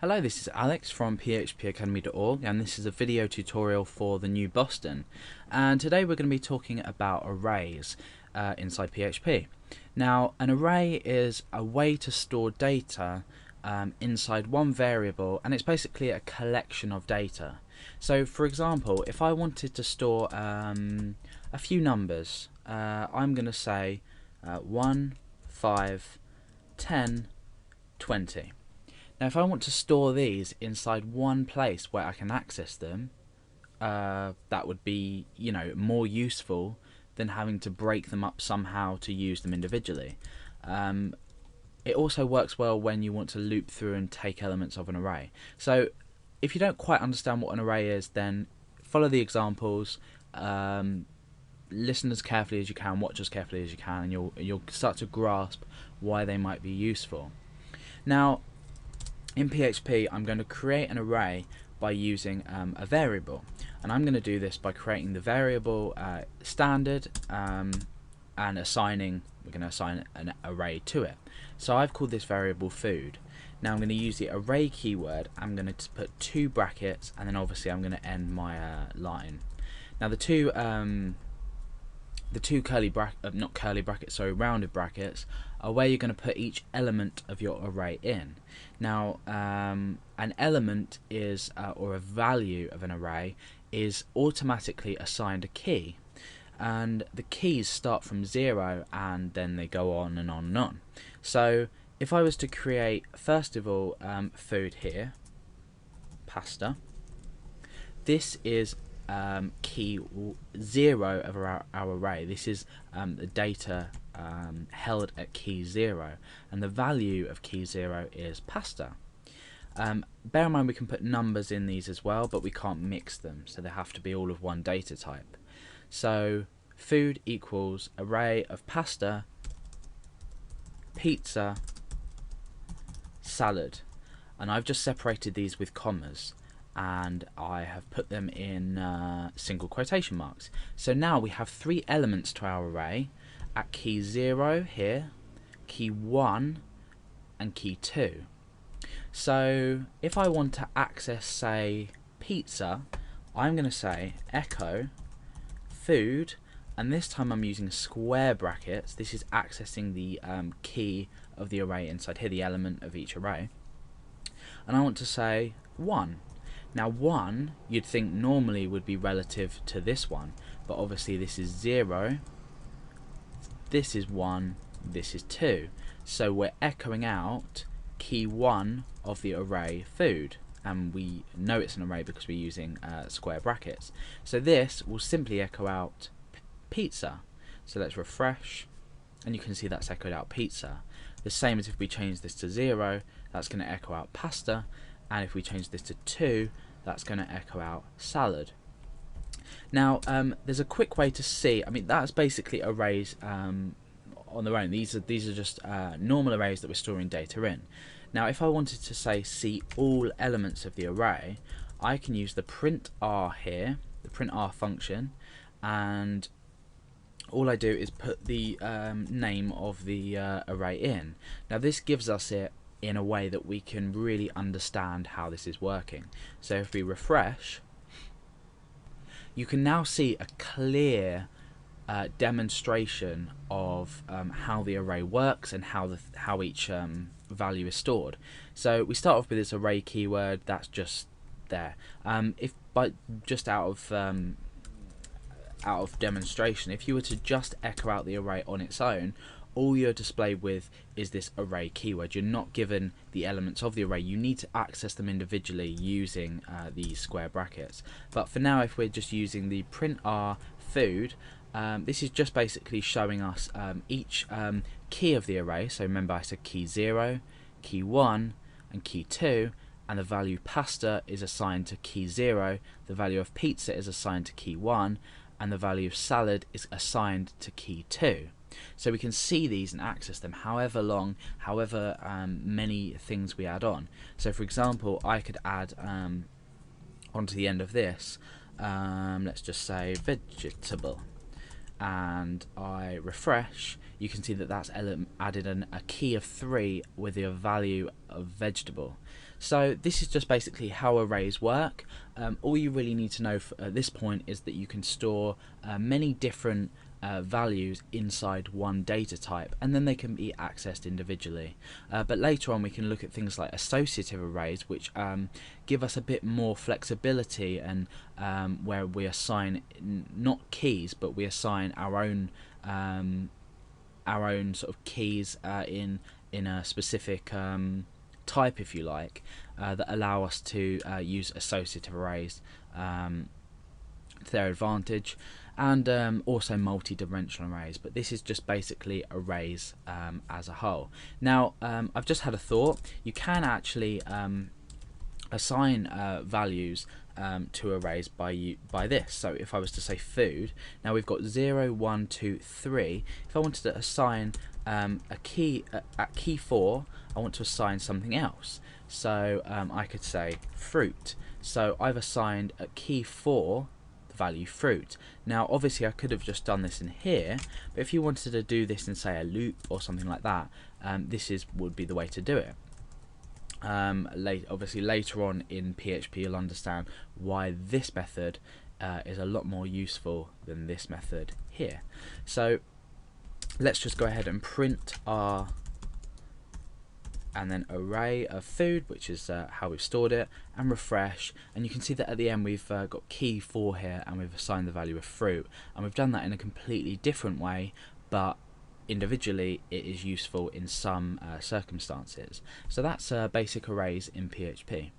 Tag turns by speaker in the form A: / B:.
A: Hello, this is Alex from phpacademy.org, and this is a video tutorial for the new Boston. And today we're going to be talking about arrays inside PHP. Now, an array is a way to store data inside one variable, and it's basically a collection of data. So, for example, if I wanted to store a few numbers, I'm going to say 1, 5, 10, 20. Now if I want to store these inside one place where I can access them, that would be, more useful than having to break them up somehow to use them individually. It also works well when you want to loop through and take elements of an array. So if you don't quite understand what an array is, then follow the examples, listen as carefully as you can, watch as carefully as you can, and you'll start to grasp why they might be useful. Now, in PHP, I'm going to create an array by using a variable, and I'm going to do this by creating the variable standard and we're going to assign an array to it. So I've called this variable food. Now I'm going to use the array keyword. I'm going to put 2 brackets, and then obviously I'm going to end my line. Now the two rounded brackets are where you're going to put each element of your array in. Now, an element is, or a value of an array, is automatically assigned a key, and the keys start from 0 and then they go on and on and on. So if I was to create, first of all, food here, pasta, this is key 0 of our array. This is the data held at key 0, and the value of key 0 is pasta. Bear in mind we can put numbers in these as well, but we can't mix them, so they have to be all of one data type. So food equals array of pasta, pizza, salad, and I've just separated these with commas, and I have put them in single quotation marks. So now we have 3 elements to our array at key 0 here, key 1 and key 2. So if I want to access, say, pizza, I'm going to say echo food, and this time I'm using square brackets. This is accessing the key of the array inside here, the element of each array, and I want to say 1. Now 1, you'd think normally would be relative to this one, but obviously this is 0, this is 1, this is 2. So we're echoing out key 1 of the array food, and we know it's an array because we're using square brackets. So this will simply echo out pizza. So let's refresh, and you can see that's echoed out pizza. The same as if we change this to 0, that's going to echo out pasta, and if we change this to 2, that's going to echo out salad. Now there's a quick way to see, that's basically arrays on their own. These are just normal arrays that we're storing data in. Now if I wanted to say see all elements of the array, I can use the print r here, the print r function, and all I do is put the name of the array in. Now this gives us it in a way that we can really understand how this is working. So if we refresh, you can now see a clear demonstration of how the array works and how each value is stored. So we start off with this array keyword. That's just there. Just out of demonstration, if you were to just echo out the array on its own, all you're displayed with is this array keyword. You're not given the elements of the array. You need to access them individually using these square brackets. But for now, if we're just using the print r food, this is just basically showing us each key of the array. So remember I said key 0, key 1 and key 2, and the value pasta is assigned to key 0, the value of pizza is assigned to key 1, and the value of salad is assigned to key 2. So we can see these and access them however many things we add on. So for example, I could add onto the end of this, let's just say vegetable, and I refresh, you can see that that's added a key of 3 with the value of vegetable. So this is just basically how arrays work. All you really need to know at this point is that you can store many different values inside one data type, and then they can be accessed individually. But later on we can look at things like associative arrays, which give us a bit more flexibility, and where we assign not keys, but we assign our own sort of keys in a specific type, if you like, that allow us to use associative arrays to their advantage, and also multi-dimensional arrays. But this is just basically arrays as a whole. Now I've just had a thought. You can actually assign values to arrays by this. So if I was to say food, now we've got 0, 1, 2, 3. If I wanted to assign a key at key 4, I want to assign something else. So I could say fruit. So I've assigned at key 4 the value fruit. Now obviously I could have just done this in here, but if you wanted to do this in, say, a loop or something like that, this would be the way to do it. Obviously later on in PHP you'll understand why this method is a lot more useful than this method here. So let's just go ahead and print our and then array of food, which is how we've stored it, and refresh, and you can see that at the end we've got key 4 here, and we've assigned the value of fruit, and we've done that in a completely different way, but individually it is useful in some circumstances. So that's basic arrays in PHP.